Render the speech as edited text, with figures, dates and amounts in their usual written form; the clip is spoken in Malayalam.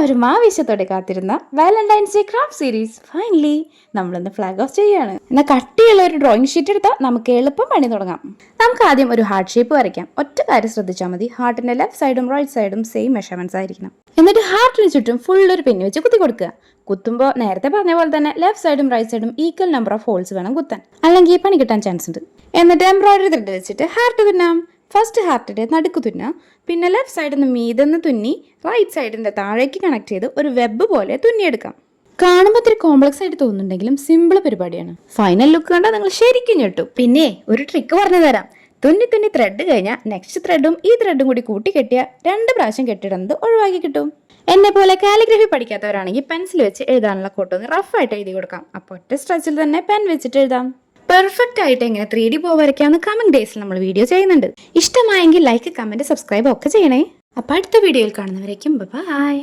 എല്ലാവരും ആവേശത്തോടെ കാത്തിരുന്ന Valentine's day craft series finally നമ്മളിന്ന് ഫ്ലാഗ് ഓഫ് ചെയ്യാണ്. എന്നാൽ കട്ടിയുള്ള ഒരു ഡ്രോയിങ് ഷീറ്റ് എടുത്താൽ നമുക്ക് എളുപ്പം പണി തുടങ്ങാം. നമുക്ക് ആദ്യം ഒരു ഹാർട്ട് ഷേപ്പ് വരയ്ക്കാം. ഒറ്റ കാര്യം ശ്രദ്ധിച്ചാൽ മതി, ഹാർട്ടിന്റെ ലെഫ്റ്റ് സൈഡും റൈറ്റ് സൈഡും സെയിം മെഷർമെന്റ്സ് ആയിരിക്കണം. എന്നിട്ട് ഹാർട്ടിന് ചുറ്റും ഫുൾ ഒരു പെന്ന് വെച്ച് കുത്തി കൊടുക്കുക. കുത്തുമ്പോൾ നേരത്തെ പറഞ്ഞ പോലെ തന്നെ ലെഫ്റ്റ് സൈഡും റൈറ്റ് സൈഡും ഈക്വൽ നമ്പർ ഓഫ് ഹോൾസ് വേണം കുത്താൻ, അല്ലെങ്കിൽ പണി കിട്ടാൻ ചാൻസ് ഉണ്ട്. എന്നിട്ട് എംബ്രോയിഡറി ത്രെഡ് വെച്ചിട്ട് ഹാർട്ട് തുന്നാം. ഫസ്റ്റ് ഹാർട്ടിന്റെ നടുക്ക് തുന്നാം, പിന്നെ ലെഫ്റ്റ് സൈഡിൽ നിന്ന് മീതെന്ന് തുന്നി റൈറ്റ് സൈഡിന്റെ താഴേക്ക് കണക്ട് ചെയ്ത് ഒരു വെബ് പോലെ തുന്നിയെടുക്കാം. കാണുമ്പോൾ ഇത്തിരി കോംപ്ലക്സ് ആയിട്ട് തോന്നുന്നുണ്ടെങ്കിലും സിമ്പിൾ പരിപാടിയാണ്. ഫൈനൽ ലുക്ക് കണ്ടാൽ നിങ്ങൾ ശരിക്കും ഞെട്ടും. പിന്നെ ഒരു ട്രിക്ക് പറഞ്ഞു തരാം. തുന്നി ത്രെഡ് കഴിഞ്ഞാൽ നെക്സ്റ്റ് ത്രെഡും ഈ ത്രെഡും കൂടി കൂട്ടി കെട്ടിയാൽ 2 പ്രാവശ്യം കെട്ടിടുന്നത് ഒഴിവാക്കി കിട്ടും. എന്നെ പോലെ കാലിഗ്രഫി പഠിക്കാത്തവരാണെങ്കിൽ പെൻസിൽ വെച്ച് എഴുതാനുള്ള കോട്ടൊന്ന് റഫായിട്ട് എഴുതി കൊടുക്കാം. അപ്പോൾ ഒറ്റ സ്ട്രെച്ചിൽ തന്നെ പെൻ വെച്ചിട്ട് എഴുതാം. പെർഫെക്റ്റ് ആയിട്ട് എങ്ങനെ 3D ബോ വരയ്ക്കാമെന്ന് കമന്റ് ഡേയ്സിൽ നമ്മൾ വീഡിയോ ചെയ്യുന്നുണ്ട്. ഇഷ്ടമായെങ്കിൽ ലൈക്ക്, കമന്റ്, സബ്സ്ക്രൈബ് ഒക്കെ ചെയ്യണേ. അപ്പോൾ അടുത്ത വീഡിയോയിൽ കാണുന്നവരേക്കും ബൈ.